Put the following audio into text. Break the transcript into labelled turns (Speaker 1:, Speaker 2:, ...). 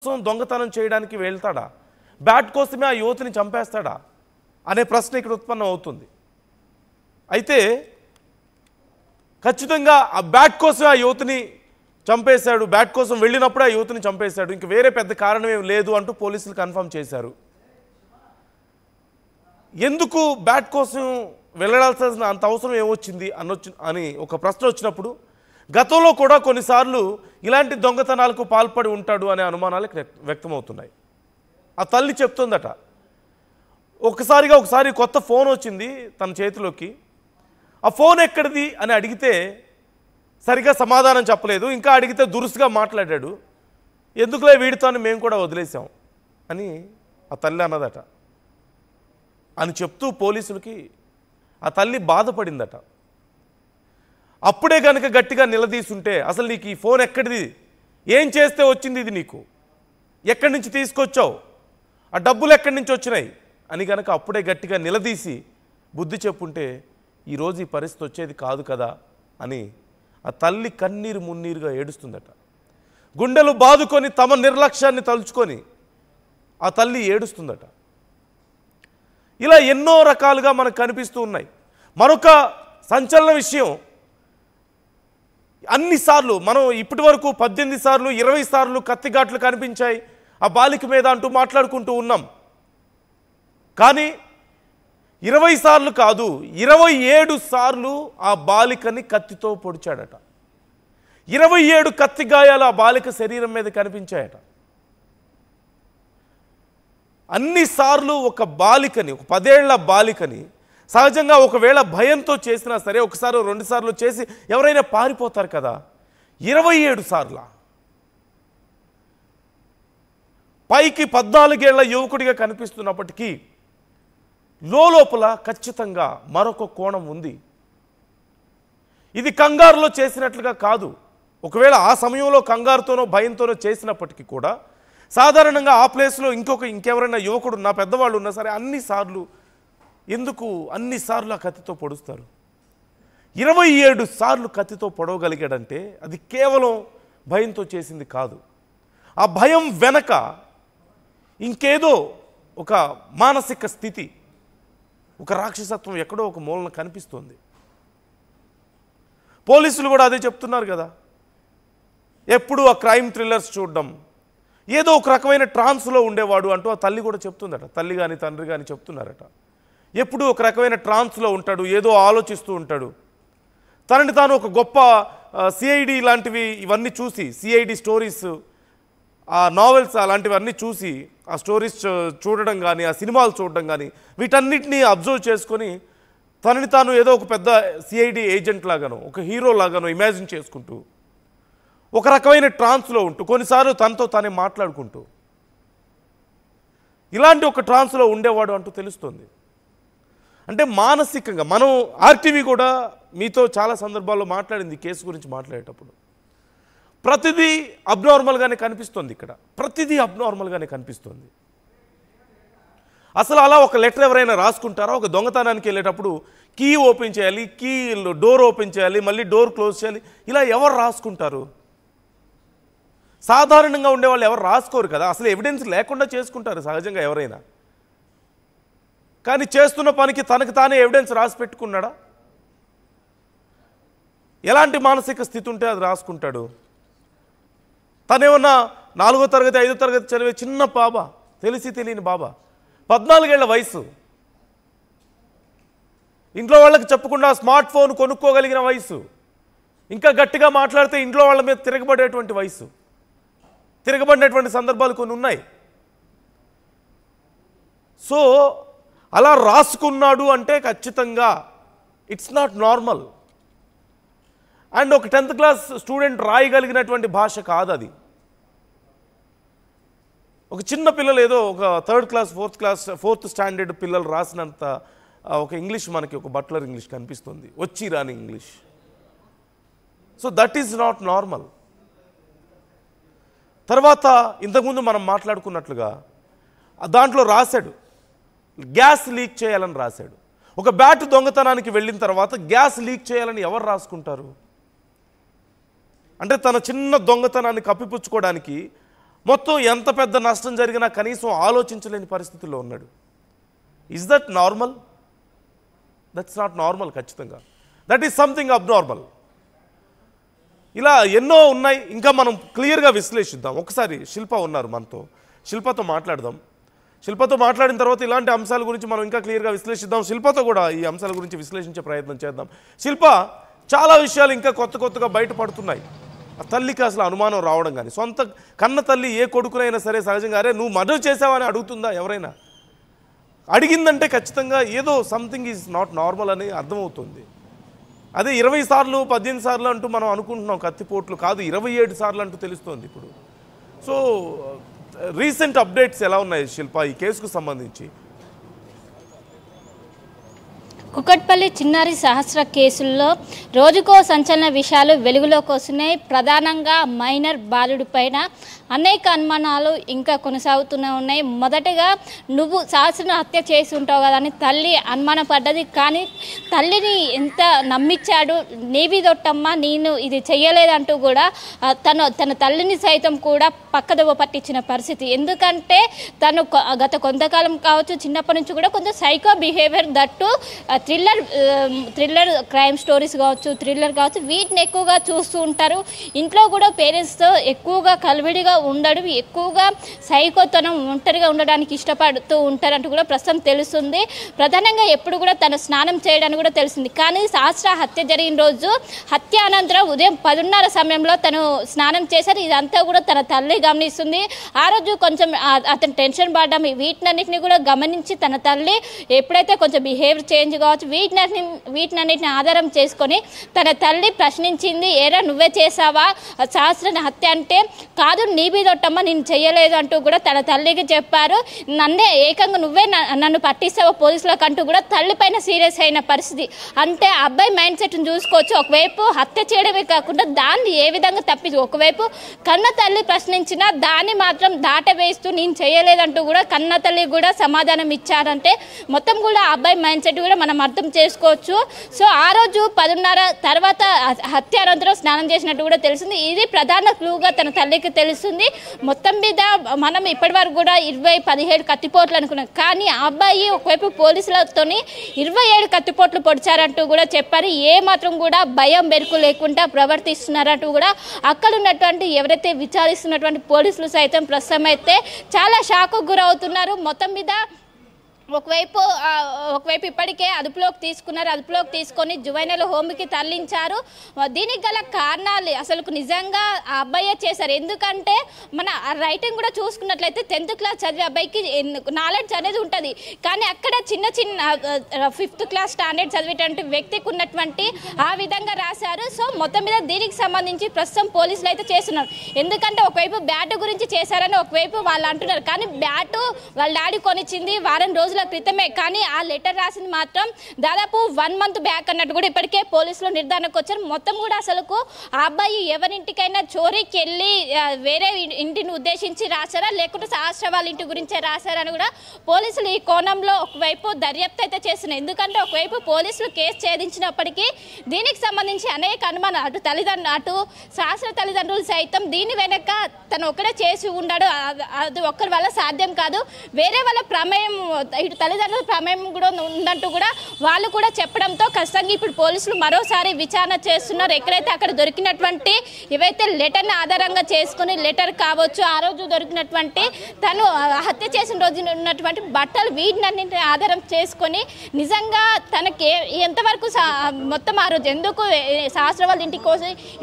Speaker 1: కోసం దొంగతనం చేయడానికి వెళ్తాడా, బ్యాట్ కోసమే ఆ యువతిని చంపేస్తాడా అనే ప్రశ్న ఇక్కడ ఉత్పన్నం అవుతుంది. అయితే ఖచ్చితంగా ఆ బ్యాట్ కోసమే ఆ యువతిని చంపేశాడు, బ్యాట్ కోసం వెళ్ళినప్పుడు ఆ యువతిని చంపేశాడు, ఇంక వేరే పెద్ద కారణం ఏం లేదు అంటూ పోలీసులు కన్ఫర్మ్ చేశారు. ఎందుకు బ్యాట్ కోసం వెళ్ళాల్సిన అంత అవసరం ఏమొచ్చింది అని ఒక ప్రశ్న వచ్చినప్పుడు, గతంలో కూడా కొన్నిసార్లు ఇలాంటి దొంగతనాలకు పాల్పడి ఉంటాడు అనే అనుమానాలు వ్యక్తమవుతున్నాయి. ఆ తల్లి చెప్తుందట, ఒకసారి కొత్త ఫోన్ వచ్చింది తన చేతిలోకి, ఆ ఫోన్ ఎక్కడిది అని అడిగితే సరిగా సమాధానం చెప్పలేదు, ఇంకా అడిగితే దురుసుగా మాట్లాడాడు, ఎందుకులే వీడితో మేము కూడా వదిలేసాం అని ఆ తల్లి అన్నదట. అని చెప్తూ పోలీసులకి ఆ తల్లి బాధపడిందట. అప్పుడే కనుక గట్టిగా నిలదీసుంటే, అసలు నీకు ఈ ఫోన్ ఎక్కడిది, ఏం చేస్తే వచ్చింది ఇది, నీకు ఎక్కడి నుంచి తీసుకొచ్చావు, ఆ డబ్బులు ఎక్కడి నుంచి వచ్చినాయి అని కనుక అప్పుడే గట్టిగా నిలదీసి బుద్ధి చెప్పుంటే ఈరోజు ఈ పరిస్థితి వచ్చేది కాదు కదా అని ఆ తల్లి కన్నీరు మున్నీరుగా ఏడుస్తుందట. గుండెలు బాదుకొని తమ నిర్లక్ష్యాన్ని తలుచుకొని ఆ తల్లి ఏడుస్తుందట. ఇలా ఎన్నో రకాలుగా మనకు కనిపిస్తూ ఉన్నాయి. మరొక సంచలన విషయం, అన్నిసార్లు మనం ఇప్పటి వరకు 18 సార్లు 20 సార్లు కత్తిఘాట్లు కనిపించాయి ఆ బాలిక మీద అంటూ మాట్లాడుకుంటూ ఉన్నాం. కానీ 20 సార్లు కాదు, 27 సార్లు ఆ బాలికని కత్తితో పొడిచాడట. 27 కత్తి గాయాలు ఆ బాలిక శరీరం మీద కనిపించాయట. అన్నిసార్లు ఒక బాలికని, ఒక 10 ఏళ్ల బాలికని సహజంగా ఒకవేళ భయంతో చేసినా సరే, ఒకసారి 2 సార్లు చేసి ఎవరైనా పారిపోతారు కదా, 27 సార్ల పైకి 14 ఏళ్ల యువకుడిగా కనిపిస్తున్నప్పటికీ లోపల ఖచ్చితంగా మరొక కోణం ఉంది. ఇది కంగారులో చేసినట్లుగా కాదు. ఒకవేళ ఆ సమయంలో కంగారుతోనో భయంతోనో చేసినప్పటికీ కూడా సాధారణంగా ఆ ప్లేస్లో ఇంకెవరైనా యువకుడు నా పెద్దవాళ్ళు ఉన్నా సరే అన్నిసార్లు ఆ కత్తితో పొడుస్తారు. 27 సార్లు కత్తితో పొడవగలిగాడంటే అది కేవలం భయంతో చేసింది కాదు. ఆ భయం వెనక ఇంకేదో ఒక మానసిక స్థితి, ఒక రాక్షసత్వం ఎక్కడో ఒక మూలన కనిపిస్తుంది. పోలీసులు కూడా అదే చెప్తున్నారు కదా, ఎప్పుడు ఆ క్రైమ్ థ్రిల్లర్స్ చూడడం, ఏదో ఒక రకమైన ట్రాన్స్లో ఉండేవాడు అంటూ ఆ తల్లి కూడా చెప్తుందట. తల్లి కానీ తండ్రి కానీ చెప్తున్నారట, ఎప్పుడు ఒక రకమైన ట్రాన్స్లో ఉంటాడు, ఏదో ఆలోచిస్తూ ఉంటాడు, తనని తాను ఒక గొప్ప సిఐడి లాంటివి ఇవన్నీ చూసి, సిఐడి స్టోరీస్, ఆ నావెల్స్ అలాంటివన్నీ చూసి, ఆ స్టోరీస్ చూడడం కానీ, ఆ సినిమాలు చూడడం కానీ, వీటన్నిటినీ అబ్జర్వ్ చేసుకొని తనని తాను ఏదో ఒక పెద్ద సిఐడి ఏజెంట్ లాగానో, ఒక హీరో లాగానో ఇమాజిన్ చేసుకుంటూ, ఒక రకమైన ట్రాన్స్లో ఉంటూ, కొన్నిసార్లు తనతో తానే మాట్లాడుకుంటూ, ఇలాంటి ఒక ట్రాన్స్లో ఉండేవాడు అంటూ తెలుస్తుంది. అంటే మానసికంగా మనం ఆర్టీవీ కూడా మీతో చాలా సందర్భాల్లో మాట్లాడింది కేసు గురించి మాట్లాడేటప్పుడు, ప్రతిదీ అబ్నార్మల్గానే కనిపిస్తుంది. ఇక్కడ ప్రతిదీ అబ్నార్మల్గానే కనిపిస్తుంది. అసలు అలా ఒక లెటర్ ఎవరైనా రాసుకుంటారా? ఒక దొంగతనానికి వెళ్ళేటప్పుడు కీ ఓపెన్ చేయాలి, డోర్ ఓపెన్ చేయాలి, మళ్ళీ డోర్ క్లోజ్ చేయాలి, ఇలా ఎవరు రాసుకుంటారు? సాధారణంగా ఉండేవాళ్ళు ఎవరు రాసుకోరు కదా. అసలు ఎవిడెన్స్ లేకుండా చేసుకుంటారు సహజంగా ఎవరైనా. కానీ చేస్తున్న పనికి తనకు తానే ఎవిడెన్స్ రాసి పెట్టుకున్నాడా? ఎలాంటి మానసిక స్థితి ఉంటే అది రాసుకుంటాడు? తనేమన్నా 4వ తరగతి 5వ తరగతి చదివే చిన్న బాబా, తెలిసి తెలియని బాబా, 14 ఏళ్ల వయసు, ఇంట్లో వాళ్ళకి చెప్పకుండా స్మార్ట్ ఫోన్ కొనుక్కోగలిగిన వయసు, ఇంకా గట్టిగా మాట్లాడితే ఇంట్లో వాళ్ళ మీద తిరగబడేటువంటి వయసు, తిరగబడినటువంటి సందర్భాలు కొన్ని ఉన్నాయి. సో అలా రాసుకున్నాడు అంటే ఖచ్చితంగా ఇట్స్ నాట్ నార్మల్. అండ్ ఒక 10th క్లాస్ స్టూడెంట్ రాయగలిగినటువంటి భాష కాదు అది. ఒక చిన్న పిల్లలు, ఏదో ఒక 3rd క్లాస్ 4th స్టాండర్డ్ పిల్లలు రాసినంత ఒక ఇంగ్లీష్ మనకి ఒక బట్లర్ ఇంగ్లీష్ కనిపిస్తుంది, వచ్చి రాని English. So that is not normal. తర్వాత ఇంతకుముందు మనం మాట్లాడుకున్నట్లుగా దాంట్లో రాశాడు, గ్యాస్ లీక్ చేయాలని రాశాడు. ఒక బ్యాట్ దొంగతనానికి వెళ్ళిన తర్వాత గ్యాస్ లీక్ చేయాలని ఎవరు రాసుకుంటారు? అంటే తన చిన్న దొంగతనాన్ని కప్పిపుచ్చుకోవడానికి మొత్తం ఎంత పెద్ద నష్టం జరిగినా కనీసం ఆలోచించలేని పరిస్థితుల్లో ఉన్నాడు. Is that normal? That's not normal. ఖచ్చితంగా దట్ ఈస్ సంథింగ్ అబ్నార్మల్. ఇలా ఎన్నో ఉన్నాయి, ఇంకా మనం క్లియర్గా విశ్లేషిద్దాం. ఒకసారి శిల్ప ఉన్నారు మనతో, శిల్పతో మాట్లాడదాం. శిల్పతో మాట్లాడిన తర్వాత ఇలాంటి అంశాల గురించి మనం ఇంకా క్లియర్గా విశ్లేషిద్దాం. శిల్పతో కూడా ఈ అంశాల గురించి విశ్లేషించే ప్రయత్నం చేద్దాం. శిల్ప, చాలా విషయాలు ఇంకా కొత్తగా బయటపడుతున్నాయి. ఆ తల్లికి అసలు అనుమానం రావడం కానీ, సొంత కన్న తల్లి ఏ కొడుకునైనా సరే సహజంగా అరే నువ్వు మర్డర్ చేసావని అడుగుతుందా ఎవరైనా? అడిగిందంటే ఖచ్చితంగా ఏదో సంథింగ్ ఈజ్ నాట్ నార్మల్ అని అర్థమవుతుంది. అదే 20 సార్లు 18 సార్లు అంటూ మనం అనుకుంటున్నాం, కత్తిపోట్లు కాదు 27 సార్లు అంటూ తెలుస్తోంది ఇప్పుడు. సో రీసెంట్ అప్డేట్స్ ఎలా ఉన్నాయి శిల్ప ఈ కేసుకు సంబంధించి?
Speaker 2: కుకట్పల్లి చిన్నారి సహస్ర కేసుల్లో రోజుకో సంచలన విషయాలు వెలుగులోకి వస్తున్నాయి. ప్రధానంగా మైనర్ బాలుడి పైన అనేక అనుమానాలు ఇంకా కొనసాగుతూనే ఉన్నాయి. మొదటగా నువ్వు సహస్రను హత్య చేసి ఉంటావు కదా అని తల్లి అనుమానపడ్డది. కానీ తల్లిని ఎంత నమ్మించాడు, నీవిదొట్టమ్మ నేను ఇది చెయ్యలేదంటూ కూడా తన తల్లిని సైతం కూడా పక్కదోవ పట్టించిన పరిస్థితి. ఎందుకంటే తను గత కొంతకాలం కావచ్చు, చిన్నప్పటి నుంచి కూడా కొంచెం psycho behaviour, that thriller crime stories కావచ్చు, థ్రిల్లర్ కావచ్చు, వీటిని ఎక్కువగా చూస్తూ ఉంటారు. ఇంట్లో కూడా పేరెంట్స్తో ఎక్కువగా కలివిడిగా ఉండడం, ఎక్కువగా సైకోతనం ఒంటరిగా ఉండడానికి ఇష్టపడుతూ ఉంటారంటూ కూడా ప్రస్తుతం తెలుస్తుంది. ప్రధానంగా ఎప్పుడు కూడా తను స్నానం చేయడానికి కూడా తెలిసింది. కానీ సహస్ర హత్య జరిగిన రోజు హత్య అనంతరం ఉదయం 10:30 సమయంలో తను స్నానం చేశారు. ఇదంతా కూడా తన తల్లి గమనిస్తుంది. ఆ రోజు కొంచెం అతను టెన్షన్ పడ్డం, వీటినన్నింటినీ కూడా గమనించి తన తల్లి ఎప్పుడైతే కొంచెం బిహేవియర్ చేంజ్ కావచ్చు వీటినన్నిటిని ఆధారం చేసుకొని తన తల్లి ప్రశ్నించింది. ఏరా నువ్వే చేసావా సహస్రని హత్య అంటే? కాదు నీబిదొట్టమ్మ నేను చెయ్యలేదు అంటూ కూడా తన తల్లికి చెప్పారు. నన్నే ఏకంగా నువ్వే నన్ను పట్టిస్తావా పోలీసులకు అంటూ కూడా తల్లి పైన సీరియస్ అయిన పరిస్థితి. అంటే అబ్బాయి మైండ్ సెట్ని చూసుకోవచ్చు. ఒకవైపు హత్య చేయడమే కాకుండా దాన్ని ఏ విధంగా తప్పించు, ఒకవైపు కన్న తల్లి ప్రశ్నించినా దాన్ని మాత్రం దాటవేస్తూ నేను చేయలేదంటూ కూడా కన్న తల్లి కూడా సమాధానం ఇచ్చారంటే మొత్తం కూడా అబ్బాయి మైండ్ సెట్ కూడా మనం అర్థం చేసుకోవచ్చు. సో ఆ రోజు 10:30 తర్వాత హత్య అనంతరం స్నానం చేసినట్టు కూడా తెలిసింది. ఇది ప్రధాన క్లూగా తన తల్లికి తెలుస్తుంది. మొత్తం మీద మనం ఇప్పటి వరకు కూడా 17 కత్తిపోట్లు అనుకున్నాం. కానీ ఆ అబ్బాయి ఒకవైపు పోలీసులతో 27 కత్తిపోట్లు పొడిచారంటూ కూడా చెప్పారు. ఏ మాత్రం కూడా భయం బెరుకు లేకుండా ప్రవర్తిస్తున్నారంటూ కూడా అక్కడ ఉన్నటువంటి ఎవరైతే విచారిస్తున్నటువంటి పోలీసులు సైతం ప్రస్తుతం అయితే చాలా షాకు గురవుతున్నారు. మొత్తం మీద ఒకవైపు ఇప్పటికే అదుపులోకి తీసుకున్నారు. అదుపులోకి తీసుకొని జువైనల్ హోమ్కి తరలించారు. దీనికి గల కారణాలు అసలు నిజంగా ఆ అబ్బాయే చేశారు. ఎందుకంటే మన రైటింగ్ కూడా చూసుకున్నట్లయితే 10th క్లాస్ చదివే అబ్బాయికి నాలెడ్జ్ అనేది ఉంటుంది. కానీ అక్కడ చిన్న 5th క్లాస్ స్టాండర్డ్ చదివేటువంటి వ్యక్తికి ఉన్నటువంటి ఆ విధంగా రాశారు. సో మొత్తం మీద దీనికి సంబంధించి ప్రస్తుతం పోలీసులు అయితే చేస్తున్నారు. ఎందుకంటే ఒకవైపు బ్యాట్ గురించి చేశారని ఒకవైపు వాళ్ళు అంటున్నారు. కానీ బ్యాటు వాళ్ళ డాడీ కొనిచ్చింది వారం రోజుల క్రితమే. కానీ ఆ లెటర్ రాసింది మాత్రం దాదాపు 1 month బ్యాక్ అన్నట్టు కూడా ఇప్పటికే పోలీసులు నిర్ధారణకు వచ్చారు. మొత్తం కూడా అసలు ఆ అబ్బాయి ఎవరింటికైనా చోరీకి వెళ్ళి వేరే ఇంటిని ఉద్దేశించి రాశారా లేకుంటే సహస్ర వాళ్ళ ఇంటి గురించే రాశారని కూడా పోలీసులు ఈ కోణంలో ఒకవైపు దర్యాప్తు అయితే చేస్తున్నారు. ఎందుకంటే ఒకవైపు పోలీసులు కేసు ఛేదించినప్పటికీ దీనికి సంబంధించి అనేక అనుమానాలు అటు సహస్ర తల్లిదండ్రులు సైతం దీని వెనక తను ఒక్కడే చేసి ఉన్నాడు, అది ఒక్కరి వల్ల సాధ్యం కాదు, వేరే వాళ్ళ ప్రమేయం ఇటు తల్లిదండ్రుల ప్రమేయం కూడా ఉందంటూ కూడా వాళ్ళు కూడా చెప్పడంతో ఖచ్చితంగా ఇప్పుడు పోలీసులు మరోసారి విచారణ చేస్తున్నారు. ఎక్కడైతే అక్కడ దొరికినటువంటి ఏవైతే లెటర్ని ఆధారంగా చేసుకుని లెటర్ కావచ్చు, ఆ రోజు దొరికినటువంటి తను హత్య చేసిన రోజు ఉన్నటువంటి బట్టలు వీటినన్నింటినీ ఆధారం చేసుకొని నిజంగా తనకి ఎంతవరకు మొత్తం ఆ రోజు ఎందుకు సహస్ర వాళ్ళ ఇంటికి